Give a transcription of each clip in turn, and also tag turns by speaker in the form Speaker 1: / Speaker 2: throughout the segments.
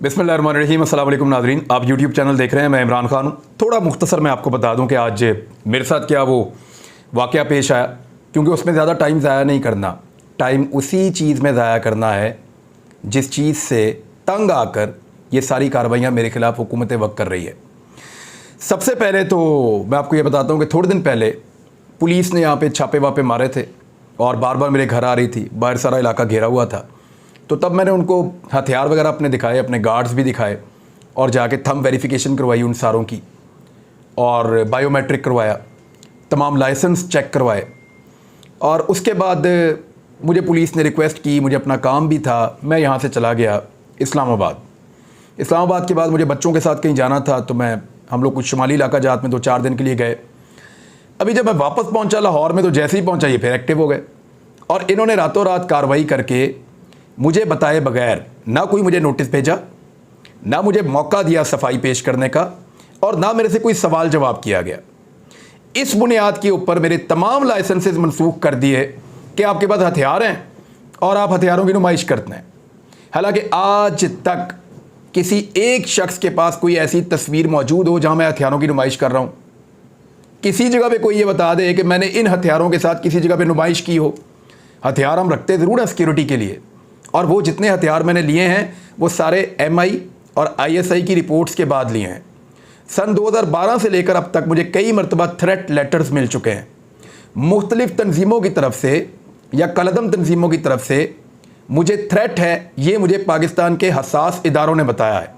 Speaker 1: बिस्मिल्लाहिर्रहमानिर्रहीम, अस्सलाम वालेकुम नाज़रीन। आप यूट्यूब चैनल देख रहे हैं, मैं इमरान खान हूँ। थोड़ा मुख्तसर मैं आपको बता दूँ कि आज मेरे साथ क्या वो वाक़या पेश आया, क्योंकि उसमें ज़्यादा टाइम ज़ाया नहीं करना। टाइम उसी चीज़ में ज़ाया करना है जिस चीज़ से तंग आकर ये सारी कार्रवाइयाँ मेरे ख़िलाफ़ हुकूमत वक्त कर रही है। सबसे पहले तो मैं आपको ये बताता हूँ कि थोड़े दिन पहले पुलिस ने यहाँ पे छापे वापे मारे थे और बार बार मेरे घर आ रही थी। बाहर सारा इलाका घेरा हुआ था, तो तब मैंने उनको हथियार वगैरह अपने दिखाए, अपने गार्ड्स भी दिखाए और जाके थंब वेरिफिकेशन करवाई उन सारों की और बायोमेट्रिक करवाया, तमाम लाइसेंस चेक करवाए। और उसके बाद मुझे पुलिस ने रिक्वेस्ट की, मुझे अपना काम भी था, मैं यहाँ से चला गया इस्लामाबाद। इस्लामाबाद के बाद मुझे बच्चों के साथ कहीं जाना था, तो हम लोग कुछ शुमाली इलाका जात में 2-4 दिन के लिए गए। अभी जब मैं वापस पहुँचा लाहौर में, तो जैसे ही पहुँचा ये फिर एक्टिव हो गए और इन्होंने रातों रात कार्रवाई करके मुझे बताए बगैर ना कोई मुझे नोटिस भेजा, ना मुझे मौका दिया सफाई पेश करने का, और ना मेरे से कोई सवाल जवाब किया गया। इस बुनियाद के ऊपर मेरे तमाम लाइसेंसेस मनसूख कर दिए कि आपके पास हथियार हैं और आप हथियारों की नुमाइश करते हैं। हालांकि आज तक किसी एक शख्स के पास कोई ऐसी तस्वीर मौजूद हो जहां मैं हथियारों की नुमाइश कर रहा हूं। किसी जगह पे कोई ये बता दे कि मैंने इन हथियारों के साथ किसी जगह पे नुमाइश की हो। हथियार हम रखते ज़रूर हैं सिक्योरिटी के लिए, और वो जितने हथियार मैंने लिए हैं वो सारे MI और ISI की रिपोर्ट्स के बाद लिए हैं। सन 2012 से लेकर अब तक मुझे कई मरतबा थ्रेट लेटर्स मिल चुके हैं मुख्तलिफ तंजीमों की तरफ से या कलदम तंजीमों की तरफ से। मुझे थ्रेट है, ये मुझे पाकिस्तान के हसास इदारों ने बताया है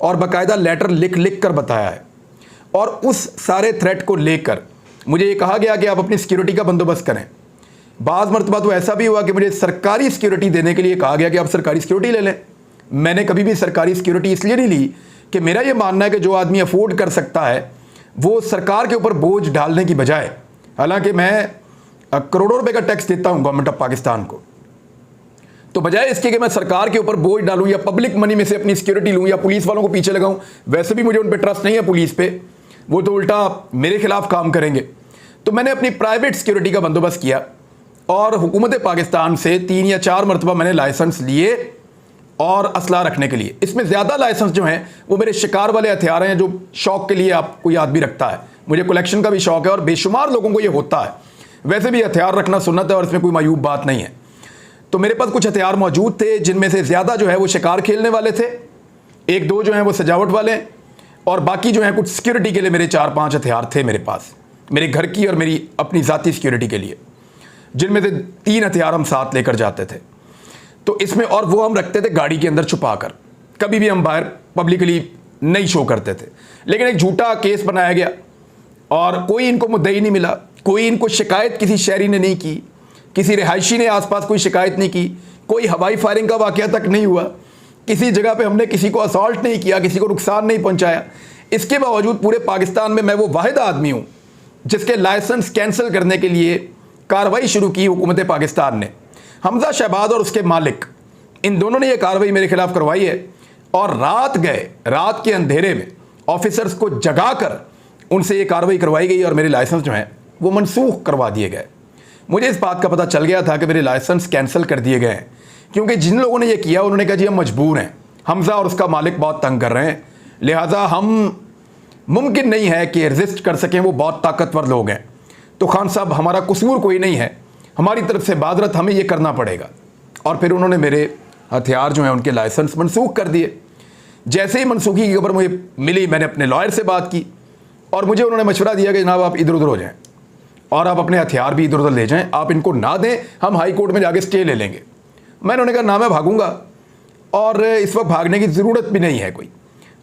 Speaker 1: और बाकायदा लेटर लिख लिख कर बताया है। और उस सारे थ्रेट को लेकर मुझे ये कहा गया कि आप अपनी सिक्योरिटी का बंदोबस्त करें। बाज़ मरतबा तो ऐसा भी हुआ कि मुझे सरकारी सिक्योरिटी देने के लिए कहा गया कि आप सरकारी सिक्योरिटी ले लें। मैंने कभी भी सरकारी सिक्योरिटी इसलिए नहीं ली कि मेरा ये मानना है कि जो आदमी अफोर्ड कर सकता है वो सरकार के ऊपर बोझ डालने की बजाय, हालांकि मैं करोड़ों रुपए का टैक्स देता हूँ गवर्नमेंट ऑफ पाकिस्तान को, तो बजाय इसके कि मैं सरकार के ऊपर बोझ डालूँ या पब्लिक मनी में से अपनी सिक्योरिटी लूँ या पुलिस वालों को पीछे लगाऊँ। वैसे भी मुझे उन पर ट्रस्ट नहीं है पुलिस पे, वो तो उल्टा मेरे खिलाफ काम करेंगे। तो मैंने अपनी प्राइवेट सिक्योरिटी का बंदोबस्त किया और हुकूमत पाकिस्तान से 3 या 4 मरतबा मैंने लाइसेंस लिए और असला रखने के लिए। इसमें ज़्यादा लाइसेंस जो हैं वो मेरे शिकार वाले हथियार हैं जो शौक के लिए आप कोई आदमी रखता है। मुझे कलेक्शन का भी शौक है और बेशुमार लोगों को ये होता है। वैसे भी हथियार रखना सुन्नत है और इसमें कोई मायूब बात नहीं है। तो मेरे पास कुछ हथियार मौजूद थे जिनमें से ज़्यादा जो है वो शिकार खेलने वाले थे, 1-2 जो हैं वो सजावट वाले, और बाकी जो हैं कुछ सिक्योरिटी के लिए मेरे 4-5 हथियार थे मेरे पास, मेरे घर की और मेरी अपनी ज़ाती सिक्योरिटी के लिए, जिनमें से 3 हथियार हम साथ लेकर जाते थे। तो इसमें, और वो हम रखते थे गाड़ी के अंदर छुपा कर, कभी भी हम बाहर पब्लिकली नहीं शो करते थे। लेकिन एक झूठा केस बनाया गया और कोई इनको मुद्दई नहीं मिला, कोई इनको शिकायत किसी शहरी ने नहीं की, किसी रिहायशी ने आसपास कोई शिकायत नहीं की, कोई हवाई फायरिंग का वाकया तक नहीं हुआ, किसी जगह पे हमने किसी को असॉल्ट नहीं किया, किसी को नुकसान नहीं पहुंचाया। इसके बावजूद पूरे पाकिस्तान में मैं वो वाहिद आदमी हूँ जिसके लाइसेंस कैंसिल करने के लिए कार्रवाई शुरू की हुकूमत पाकिस्तान ने। हमजा शहबाज और उसके मालिक, इन दोनों ने यह कार्रवाई मेरे खिलाफ करवाई है और रात के अंधेरे में ऑफिसर्स को जगाकर उनसे ये कार्रवाई करवाई गई और मेरे लाइसेंस जो हैं वो मनसूख करवा दिए गए। मुझे इस बात का पता चल गया था कि मेरे लाइसेंस कैंसिल कर दिए गए हैं, क्योंकि जिन लोगों ने यह किया उन्होंने कहा जी हम मजबूर हैं, हमजा और उसका मालिक बहुत तंग कर रहे हैं, लिहाजा हम मुमकिन नहीं है कि रजिस्ट कर सकें, वो बहुत ताकतवर लोग हैं। तो खान साहब हमारा कसूर कोई नहीं है, हमारी तरफ से बादरत हमें ये करना पड़ेगा। और फिर उन्होंने मेरे हथियार जो हैं उनके लाइसेंस मनसूख कर दिए। जैसे ही मनसूखी की खबर मुझे मिली, मैंने अपने लॉयर से बात की और मुझे उन्होंने मशवरा दिया कि जनाब आप इधर उधर हो जाएं और आप अपने हथियार भी इधर उधर ले जाएं, आप इनको ना दें, हम हाई कोर्ट में जाके स्टे ले लेंगे। मैंने उन्हें कहा ना मैं भागूंगा और इस वक्त भागने की ज़रूरत भी नहीं है कोई,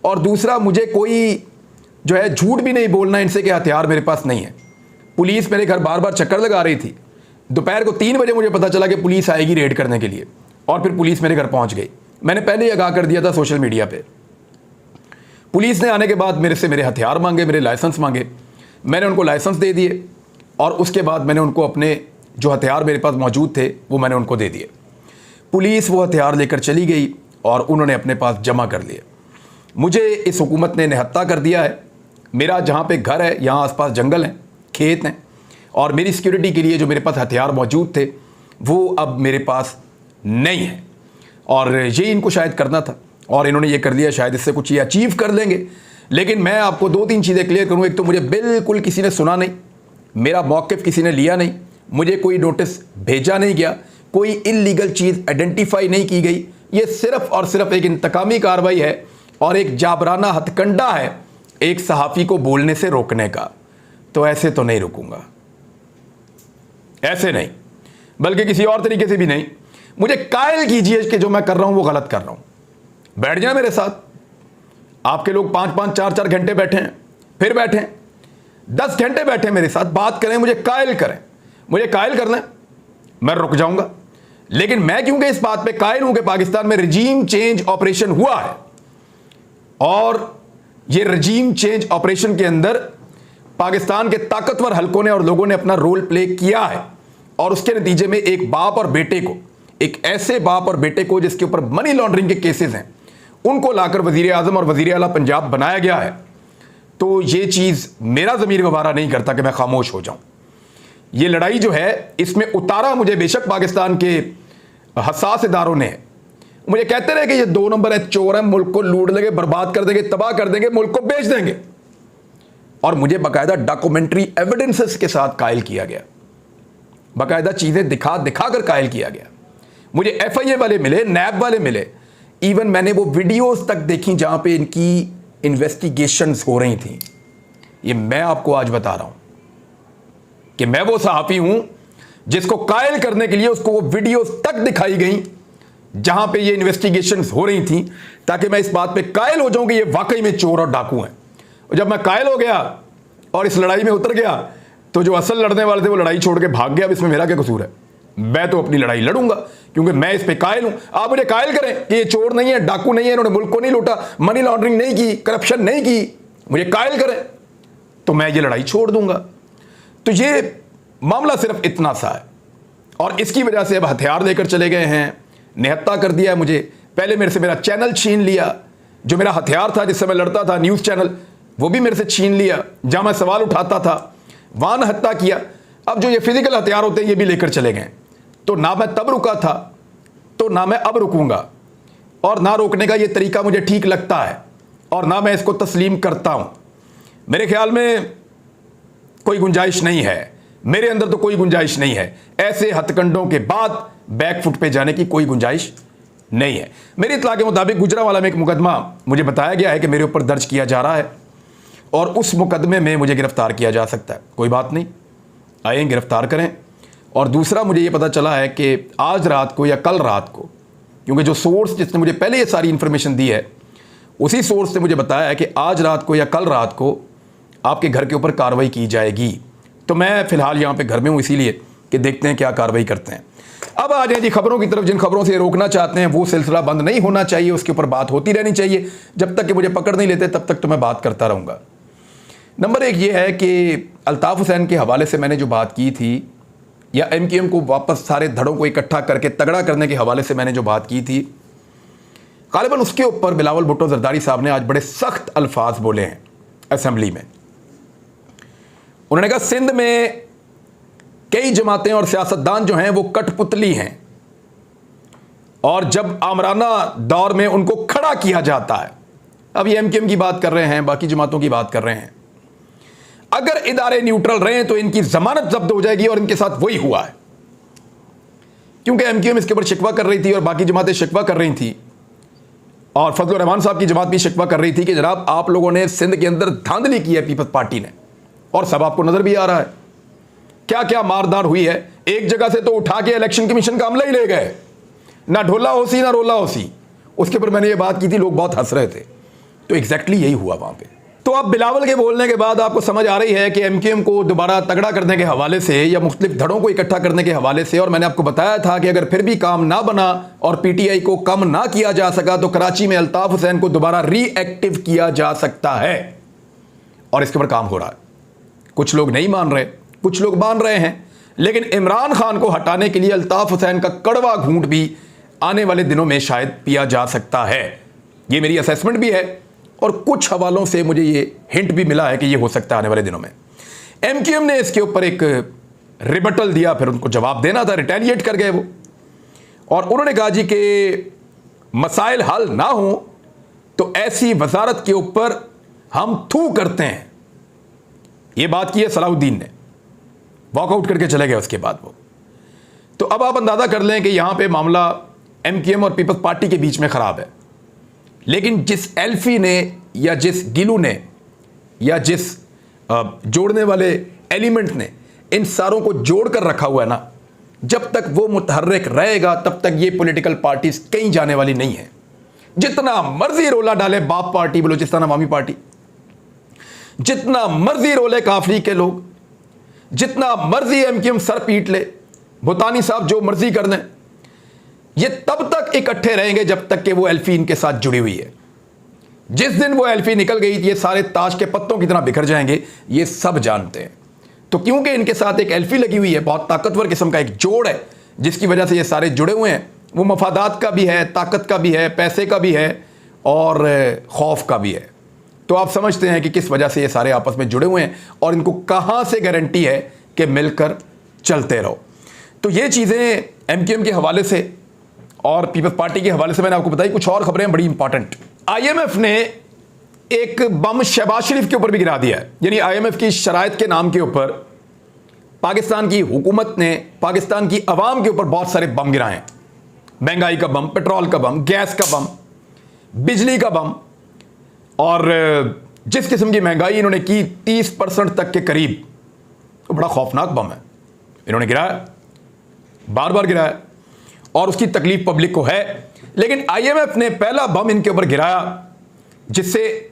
Speaker 1: और दूसरा मुझे कोई जो है झूठ भी नहीं बोलना इनसे कि हथियार मेरे पास नहीं है। पुलिस मेरे घर बार बार चक्कर लगा रही थी। दोपहर को 3 बजे मुझे पता चला कि पुलिस आएगी रेड करने के लिए, और फिर पुलिस मेरे घर पहुंच गई। मैंने पहले ही आगाह कर दिया था सोशल मीडिया पे। पुलिस ने आने के बाद मेरे से मेरे हथियार मांगे, मेरे लाइसेंस मांगे। मैंने उनको लाइसेंस दे दिए और उसके बाद मैंने उनको अपने जो हथियार मेरे पास मौजूद थे वो मैंने उनको दे दिए। पुलिस वो हथियार लेकर चली गई और उन्होंने अपने पास जमा कर लिए। मुझे इस हुकूमत ने निहत्ता कर दिया है। मेरा जहाँ पे घर है यहाँ आसपास जंगल हैं, खेत हैं, और मेरी सिक्योरिटी के लिए जो मेरे पास हथियार मौजूद थे वो अब मेरे पास नहीं है। और ये इनको शायद करना था। और इन्होंने ये कर लिया, शायद इससे कुछ ये अचीव कर लेंगे। लेकिन मैं आपको 2-3 चीज़ें क्लियर करूँ। एक तो मुझे बिल्कुल किसी ने सुना नहीं, मेरा मौक़िफ़ किसी ने लिया नहीं, मुझे कोई नोटिस भेजा नहीं गया, कोई इल्लीगल चीज़ आइडेंटिफाई नहीं की गई। ये सिर्फ और सिर्फ एक इंतकामी कार्रवाई है और एक जाबराना हथकंडा है एक सहाफ़ी को बोलने से रोकने का। तो ऐसे तो नहीं रुकूंगा, ऐसे नहीं, बल्कि किसी और तरीके से भी नहीं। मुझे कायल कीजिए कि जो मैं कर रहा हूं वो गलत कर रहा हूं। बैठ जाए मेरे साथ, आपके लोग 5-5, 4-4 घंटे बैठे हैं, फिर बैठे हैं, 10 घंटे बैठे मेरे साथ, बात करें, मुझे कायल करें, मुझे कायल कर लें, मैं रुक जाऊंगा। लेकिन मैं क्योंकि इस बात पे कायल हूं कि पाकिस्तान में रजीम चेंज ऑपरेशन हुआ है और ये रजीम चेंज ऑपरेशन के अंदर पाकिस्तान के ताकतवर हलकों ने और लोगों ने अपना रोल प्ले किया है और उसके नतीजे में एक बाप और बेटे को, एक ऐसे बाप और बेटे को जिसके ऊपर मनी लॉन्ड्रिंग के केसेस हैं, उनको लाकर वजीर आजम और वजीर आला पंजाब बनाया गया है। तो ये चीज़ मेरा ज़मीर गवारा नहीं करता कि मैं खामोश हो जाऊं। ये लड़ाई जो है, इसमें उतारा मुझे बेशक पाकिस्तान के हसास इदारों ने, मुझे कहते रहे कि ये 2 नंबर है, चोर है, मुल्क को लूट लेंगे, बर्बाद कर देंगे, तबाह कर देंगे, मुल्क को बेच देंगे। और मुझे बाकायदा डॉक्यूमेंट्री एविडेंसेस के साथ कायल किया गया, बाकायदा चीज़ें दिखा दिखा कर कायल किया गया। मुझे FIA वाले मिले, नैब वाले मिले, इवन मैंने वो वीडियोस तक देखी जहां पे इनकी इन्वेस्टिगेशंस हो रही थी। ये मैं आपको आज बता रहा हूं कि मैं वो सहाफ़ी हूं जिसको कायल करने के लिए उसको वो वीडियोस तक दिखाई गई जहां पे ये इन्वेस्टिगेशंस हो रही थी, ताकि मैं इस बात पे कायल हो जाऊं कि ये वाकई में चोर और डाकू हैं। और जब मैं कायल हो गया और इस लड़ाई में उतर गया, तो जो असल लड़ने वाले थे वो लड़ाई छोड़ के भाग गया। अब इसमें मेरा क्या कसूर है? मैं तो अपनी लड़ाई लड़ूंगा क्योंकि मैं इस पे कायल हूं। आप मुझे कायल करें कि ये चोर नहीं है, डाकू नहीं है, इन्होंने मुल्क को नहीं लूटा, मनी लॉन्ड्रिंग नहीं की, करप्शन नहीं की, मुझे कायल करें तो मैं ये लड़ाई छोड़ दूंगा। तो ये मामला सिर्फ इतना सा है और इसकी वजह से अब हथियार लेकर चले गए हैं, निहत्ता कर दिया है मुझे। पहले मेरे से मेरा चैनल छीन लिया, जो मेरा हथियार था जिससे मैं लड़ता था, न्यूज़ चैनल, वो भी मेरे से छीन लिया। जहां मैं सवाल उठाता था वहां निहत्ता किया। अब जो ये फिजिकल हथियार होते हैं ये भी लेकर चले गए। तो ना मैं तब रुका था, तो ना मैं अब रुकूंगा, और ना रोकने का ये तरीका मुझे ठीक लगता है और ना मैं इसको तस्लीम करता हूं। मेरे ख्याल में कोई गुंजाइश नहीं है, मेरे अंदर तो कोई गुंजाइश नहीं है। ऐसे हथकंडों के बाद बैकफुट पे जाने की कोई गुंजाइश नहीं है। मेरी इत्तला के मुताबिक गुजरांवाला में एक मुकदमा मुझे बताया गया है कि मेरे ऊपर दर्ज किया जा रहा है और उस मुकदमे में मुझे गिरफ्तार किया जा सकता है। कोई बात नहीं, आए गिरफ्तार करें। और दूसरा मुझे ये पता चला है कि आज रात को या कल रात को, क्योंकि जो सोर्स जिसने मुझे पहले ये सारी इन्फॉर्मेशन दी है उसी सोर्स ने मुझे बताया है कि आज रात को या कल रात को आपके घर के ऊपर कार्रवाई की जाएगी। तो मैं फ़िलहाल यहाँ पे घर में हूँ, इसीलिए कि देखते हैं क्या कार्रवाई करते हैं। अब आ जाए जी खबरों की तरफ। जिन खबरों से रोकना चाहते हैं वो सिलसिला बंद नहीं होना चाहिए, उसके ऊपर बात होती रहनी चाहिए। जब तक कि मुझे पकड़ नहीं लेते तब तक तो मैं बात करता रहूँगा। नंबर 1 ये है कि अल्ताफ़ हुसैन के हवाले से मैंने जो बात की थी, या MQM को वापस सारे धड़ों को इकट्ठा करके तगड़ा करने के हवाले से मैंने जो बात की थी, गालिबन उसके ऊपर बिलावल भुट्टो जरदारी साहब ने आज बड़े सख्त अल्फाज बोले हैं असेंबली में। उन्होंने कहा सिंध में कई जमातें और सियासतदान जो हैं वो कठपुतली हैं और जब आमराना दौर में उनको खड़ा किया जाता है। अब ये MQM की बात कर रहे हैं, बाकी जमातों की बात कर रहे हैं। अगर इदारे न्यूट्रल रहे तो इनकी जमानत जब्त हो जाएगी और इनके साथ वही हुआ है, क्योंकि MQM इसके ऊपर शिकवा कर रही थी और बाकी जमातें शिकवा कर रही थी और फजलुर रहमान साहब की जमात भी शिकवा कर रही थी कि जनाब आप लोगों ने सिंध के अंदर धांधली की है पीपल्स पार्टी ने, और सब आपको नजर भी आ रहा है क्या क्या मारदार हुई है। एक जगह से तो उठा के इलेक्शन कमीशन का अमला ही ले गए, ना ढोला होसी ना रोला होसी। उसके ऊपर मैंने ये बात की थी, लोग बहुत हंस रहे थे। तो एग्जैक्टली यही हुआ वहां पे। तो अब बिलावल के बोलने के बाद आपको समझ आ रही है कि MQM को दोबारा तगड़ा करने के हवाले से या मुख्तलिफ धड़ों को इकट्ठा करने के हवाले से, और मैंने आपको बताया था कि अगर फिर भी काम ना बना और PTI को कम ना किया जा सका तो कराची में अल्ताफ़ हुसैन को दोबारा रीएक्टिव किया जा सकता है, और इसके ऊपर काम हो रहा है। कुछ लोग नहीं मान रहे, कुछ लोग मान रहे हैं, लेकिन इमरान खान को हटाने के लिए अल्ताफ़ हुसैन का कड़वा घूंट भी आने वाले दिनों में शायद पिया जा सकता है। ये मेरी असेसमेंट भी है और कुछ हवालों से मुझे ये हिंट भी मिला है कि ये हो सकता है आने वाले दिनों में। MQM ने इसके ऊपर एक रिबटल दिया, फिर उनको जवाब देना था, रिटेलिएट कर गए वो, और उन्होंने कहा जी कि मसाइल हल ना हो तो ऐसी वजारत के ऊपर हम थू करते हैं। यह बात की है सलाहुद्दीन ने, वॉकआउट करके चले गए उसके बाद वो। तो अब आप अंदाजा कर लें कि यहां पे मामला एमक्यूएम और पीपल्स पार्टी के बीच में खराब है। लेकिन जिस एल्फी ने या जिस गिलू ने या जिस जोड़ने वाले एलिमेंट ने इन सारों को जोड़कर रखा हुआ है ना, जब तक वो मुतहर्रिक रहेगा तब तक ये पॉलिटिकल पार्टीज कहीं जाने वाली नहीं है। जितना मर्जी रोला डाले बाप पार्टी, बलूचिस्तान अवामी पार्टी, जितना मर्जी रोले काफरी के लोग, जितना मर्जी एमक्यूएम सर पीट ले, भूतानी साहब जो मर्जी कर लें, ये तब तक इकट्ठे रहेंगे जब तक कि वो एल्फी इनके साथ जुड़ी हुई है। जिस दिन वो एल्फी निकल गई ये सारे ताश के पत्तों की तरह बिखर जाएंगे, ये सब जानते हैं। तो क्योंकि इनके साथ एक एल्फी लगी हुई है, बहुत ताकतवर किस्म का एक जोड़ है जिसकी वजह से ये सारे जुड़े हुए हैं। वो मफादात का भी है, ताकत का भी है, पैसे का भी है और खौफ का भी है। तो आप समझते हैं कि किस वजह से ये सारे आपस में जुड़े हुए हैं और इनको कहां से गारंटी है कि मिलकर चलते रहो। तो ये चीज़ें एमक्यूएम के हवाले से और पीपल्स पार्टी के हवाले से मैंने आपको बताई। कुछ और खबरें बड़ी इंपॉर्टेंट। आईएमएफ ने एक बम शहबाज शरीफ के ऊपर भी गिरा दिया है। यानी आईएमएफ की शराइत के नाम के ऊपर पाकिस्तान की हुकूमत ने पाकिस्तान की अवाम के ऊपर बहुत सारे बम गिराए हैं। महंगाई का बम, पेट्रोल का बम, गैस का बम, बिजली का बम। और जिस किस्म की महंगाई इन्होंने की 30% तक के करीब, तो बड़ा खौफनाक बम है। इन्होंने गिराया, बार बार गिराया और उसकी तकलीफ पब्लिक को है। लेकिन आईएमएफ ने पहला बम इनके ऊपर गिराया जिससे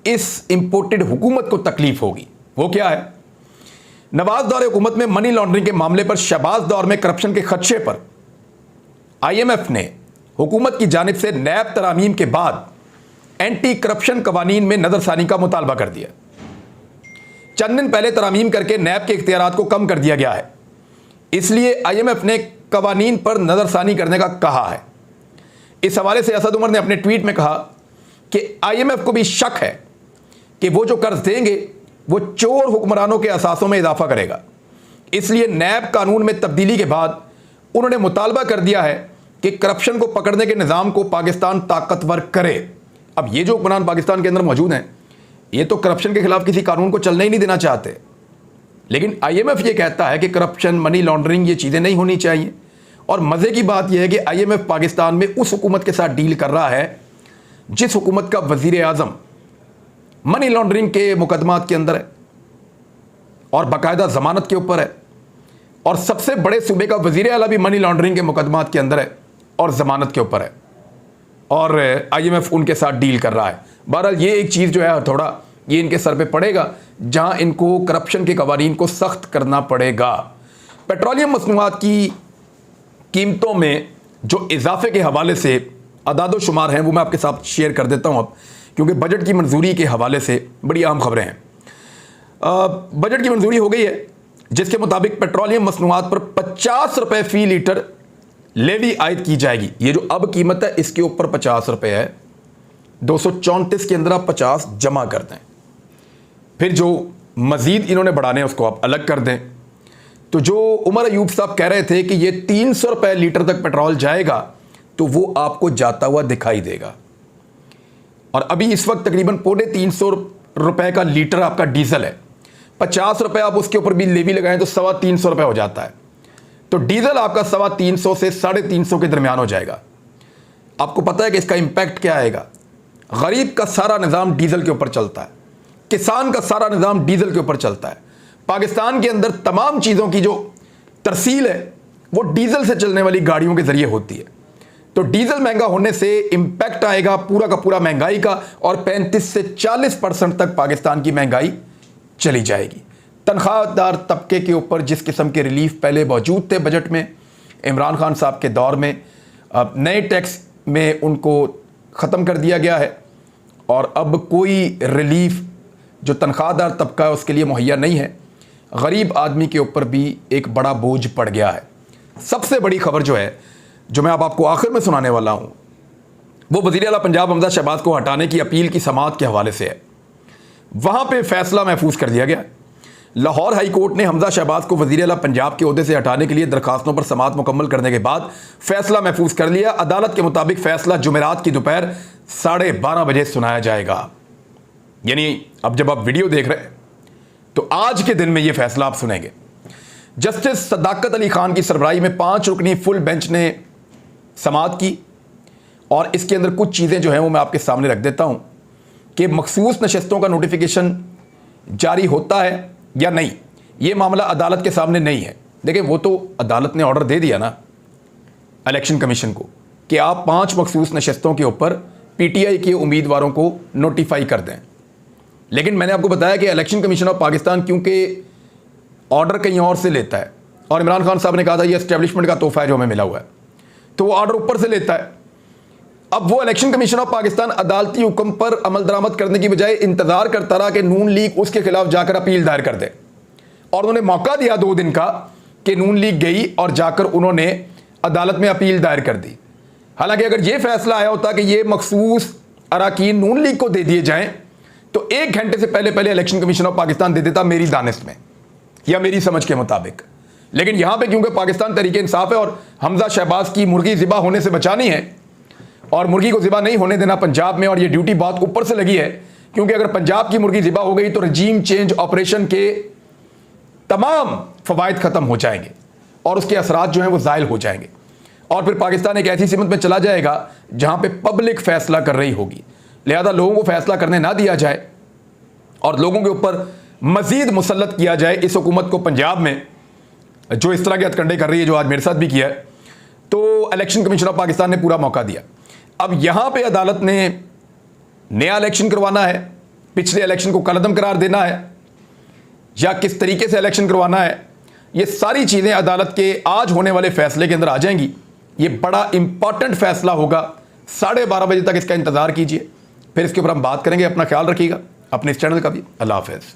Speaker 1: इस इंपोर्टेड हुकूमत को तकलीफ होगी। वो क्या है? नवाज दौर हुकूमत में मनी लॉन्ड्रिंग के मामले पर शहबाज दौर में करप्शन के खदशे पर आईएमएफ ने हुकूमत की जानिब से नैब तरामीम के बाद एंटी करप्शन कवानीन में नजरसानी का मुतालबा कर दिया। चंद दिन पहले तरामीम करके नैब के इख्तियारात को कम कर दिया गया है, इसलिए आईएमएफ ने कवानीन पर नजरसानी करने का कहा है। इस हवाले से असद उमर ने अपने ट्वीट में कहा कि आईएमएफ को भी शक है कि वो जो कर्ज देंगे वो चोर हुक्मरानों के असासों में इजाफा करेगा। इसलिए नैब कानून में तब्दीली के बाद उन्होंने मुतालबा कर दिया है कि करप्शन को पकड़ने के निज़ाम को पाकिस्तान ताकतवर करे। अब ये जो हुक्मरान पाकिस्तान के अंदर मौजूद हैं, ये तो करप्शन के खिलाफ किसी कानून को चलने ही नहीं देना चाहते। लेकिन आईएमएफ ये कहता है कि करप्शन, मनी लॉन्ड्रिंग, ये चीज़ें नहीं होनी चाहिए। और मज़े की बात यह है कि आईएमएफ पाकिस्तान में उस हुकूमत के साथ डील कर रहा है जिस हुकूमत का वज़ीर आज़म मनी लॉन्ड्रिंग के मुकदमात के अंदर है और बाकायदा ज़मानत के ऊपर है, और सबसे बड़े सूबे का वज़ीर आला भी मनी लॉन्ड्रिंग के मुकदमात के अंदर है और ज़मानत के ऊपर है, और आईएमएफ उनके साथ डील कर रहा है। बहरहाल ये एक चीज़ जो है थोड़ा ये इनके सर पे पड़ेगा, जहां इनको करप्शन के कवानीन को सख्त करना पड़ेगा। पेट्रोलियम मसनूआत की कीमतों में जो इजाफे के हवाले से अदाद शुमार हैं वो मैं आपके साथ शेयर कर देता हूं अब, क्योंकि बजट की मंजूरी के हवाले से बड़ी अहम खबरें हैं। बजट की मंजूरी हो गई है जिसके मुताबिक पेट्रोलियम मसनूआत पर 50 रुपये फ़ी लीटर लेवी आयद की जाएगी। ये जो अब कीमत है इसके ऊपर 50 रुपये है। 234 के अंदर आप 50 जमा कर दें, फिर जो मज़ीद इन्होंने बढ़ाने हैं उसको आप अलग कर दें। तो जो उमर अयूब साहब कह रहे थे कि ये 300 रुपये लीटर तक पेट्रोल जाएगा, तो वो आपको जाता हुआ दिखाई देगा। और अभी इस वक्त तकरीबन 350 रुपये का लीटर आपका डीजल है। 50 रुपये आप उसके ऊपर भी लेवी लगाएं तो 325 रुपये हो जाता है। तो डीजल आपका 325 से 350 के दरमियान हो जाएगा। आपको पता है कि इसका इंपैक्ट क्या आएगा? गरीब का सारा निज़ाम डीजल के ऊपर चलता है, किसान का सारा निज़ाम डीजल के ऊपर चलता है। पाकिस्तान के अंदर तमाम चीज़ों की जो तरसील है वो डीजल से चलने वाली गाड़ियों के ज़रिए होती है। तो डीजल महंगा होने से इंपैक्ट आएगा पूरा का पूरा महंगाई का, और 35 से 40% तक पाकिस्तान की महंगाई चली जाएगी। तनख्वाहदार तबके के ऊपर जिस किस्म के रिलीफ पहले मौजूद थे बजट में, इमरान खान साहब के दौर में नए टैक्स में उनको ख़त्म कर दिया गया है, और अब कोई रिलीफ जो तनख्वाहदार तबका है उसके लिए मुहैया नहीं है। गरीब आदमी के ऊपर भी एक बड़ा बोझ पड़ गया है। सबसे बड़ी खबर जो है, जो मैं अब आपको आखिर में सुनाने वाला हूँ, वो वज़ीर आला पंजाब हमज़ा शहबाज को हटाने की अपील की समाअत के हवाले से है। वहाँ पे फैसला महफूज कर दिया गया। लाहौर हाई कोर्ट ने हमजा शहबाज को वज़ीर आला पंजाब के ओहदे से हटाने के लिए दरखास्तों पर समाअत मुकम्मल करने के बाद फैसला महफूज कर लिया। अदालत के मुताबिक फैसला जुमेरात की दोपहर 12:30 बजे सुनाया जाएगा। यानी अब जब आप वीडियो देख रहे हैं तो आज के दिन में यह फैसला आप सुनेंगे। जस्टिस सदाकत अली खान की सरबराही में 5 रुकनी फुल बेंच ने समाअत की और इसके अंदर कुछ चीज़ें जो हैं वो मैं आपके सामने रख देता हूं कि मखसूस नशस्तों का नोटिफिकेशन जारी होता है या नहीं। ये मामला अदालत के सामने नहीं है। देखिए, वो तो अदालत ने ऑर्डर दे दिया ना इलेक्शन कमीशन को कि आप 5 मखसूस नशस्तों के ऊपर पीटीआई के उम्मीदवारों को नोटिफाई कर दें। लेकिन मैंने आपको बताया कि इलेक्शन कमीशन ऑफ पाकिस्तान क्योंकि ऑर्डर कहीं और से लेता है और इमरान खान साहब ने कहा था ये एस्टेब्लिशमेंट का तोहफा है जो हमें मिला हुआ है, तो वो ऑर्डर ऊपर से लेता है। अब वो इलेक्शन कमीशन ऑफ पाकिस्तान अदालती हुक्म पर अमल दरामद करने की बजाय इंतजार करता रहा कि नून लीग उसके खिलाफ जाकर अपील दायर कर दे, और उन्होंने मौका दिया 2 दिन का कि नून लीग गई और जाकर उन्होंने अदालत में अपील दायर कर दी। हालांकि अगर यह फैसला आया होता कि ये मखसूस अराकीन नून लीग को दे दिए जाएं तो 1 घंटे से पहले इलेक्शन कमीशन ऑफ पाकिस्तान दे देता मेरी दानिश में या मेरी समझ के मुताबिक। लेकिन यहां पे क्योंकि पाकिस्तान तहरीक इंसाफ है और हमजा शहबाज की मुर्गी ज़िबा होने से बचानी है और मुर्गी को ज़िबा नहीं होने देना पंजाब में, और ये ड्यूटी बहुत ऊपर से लगी है क्योंकि अगर पंजाब की मुर्गी ज़िबा हो गई तो रजीम चेंज ऑपरेशन के तमाम फवायद ख़त्म हो जाएंगे और उसके असरात जो हैं वो ज़ायल हो जाएंगे और फिर पाकिस्तान एक ऐसी सिमत में चला जाएगा जहां पे पब्लिक फैसला कर रही होगी। लिहाजा लोगों को फैसला करने ना दिया जाए और लोगों के ऊपर मजीद मुसल्लत किया जाए इस हुकूमत को पंजाब में जो इस तरह के हथकंडे कर रही है, जो आज मेरे साथ भी किया है। तो इलेक्शन कमीशन ऑफ पाकिस्तान ने पूरा मौका दिया। अब यहां पे अदालत ने नया इलेक्शन करवाना है, पिछले इलेक्शन को कलअदम करार देना है या किस तरीके से इलेक्शन करवाना है, ये सारी चीज़ें अदालत के आज होने वाले फैसले के अंदर आ जाएंगी। ये बड़ा इंपॉर्टेंट फैसला होगा। 12:30 बजे तक इसका इंतज़ार कीजिए, फिर इसके ऊपर हम बात करेंगे। अपना ख्याल रखिएगा, अपने इस चैनल का भी। अल्लाह हाफ़िज़।